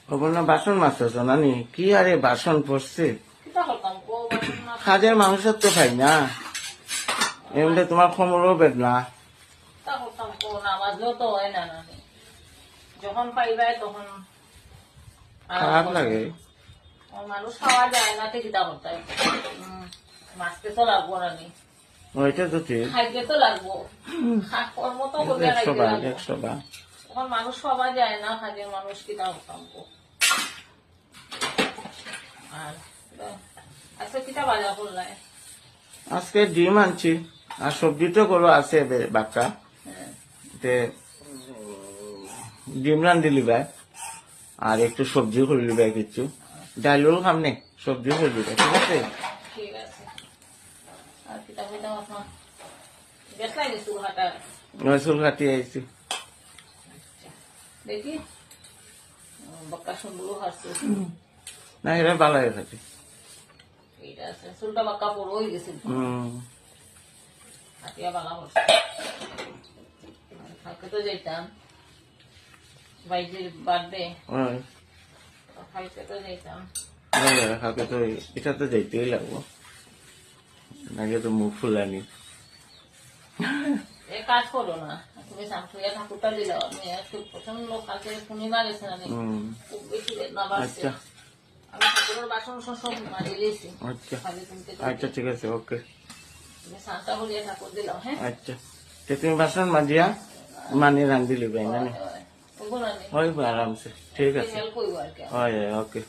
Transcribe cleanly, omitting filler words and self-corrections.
বললাম বাসন মাজতেছ নানি কি আরে বাসন পড়ছে কিতা করতাম গো বাসন মাজ কাজের মানুষের তো খাই না এমনি তোমার কোমরও বেদনা কিতা করতাম গো না মাজলেও তো হয় না নানি যখন পাইবাই তখন খারাপ লাগে মানুষ খাওয়া যায় না তো কিতা করতাম মাছতে তো লাগবো নানি ওইটা তো ঠিক খাইতে তো লাগবো কর্ম তো করে 100 খাইতে বার লাগবো 100 বার তখন মানুষ খাওয়া যায় না কাজের মানুষ কিতা করতাম গো আর আচ্ছা কিতা বাজা করলাই আজকে ডিম আনছি আর সবজি তো করো আছে বাক্কা তে ডিম রান্ধি লিবাই আর একটু সবজি করে লিবাই কিছু ডাইলও খাম নে সবজি করে লিবাই ঠিক আছে ঠিক আছে আর কিতা কইতাম আপনার গেছলাই নি চুল হাঁটা চুল কাটি আইছি দেখি বক্কা সুন্দর হাসছে না এরা ভালো হয়ে থাকে ঠিক আছে চুলটা বাক্কা বড় হয়ে গেছে হাতিয়া বালা হচ্ছে কালকে তো যাইতাম বাইজির বার্থডে খাইতে তো যাইতাম কালকে তো এটা তো যাইতেই লাগবো নাকি তো মুখ ফুলানি এ কাজ করো না তুমি সামসুয়া ঠাকুরটা দিলাম আমি একটু প্রচন্ড কালকে শনিবার গেছে না খুব বেশি বেদনা বাড়ছে আচ্ছা আমি ঠাকুরের বাসন সব মাঝে দিয়েছি আচ্ছা খালি তুমি আচ্ছা ঠিক আছে ওকে তুমি শান্তা হলিয়া ঠাকুর দিলাম হ্যাঁ আচ্ছা তে তুমি বাসন মাজিয়া মানে রান্ধি লিবাই না ওগুলো নেই হয় আরামসে ঠিক আছে হেল্প করবো আর কি হয় ওকে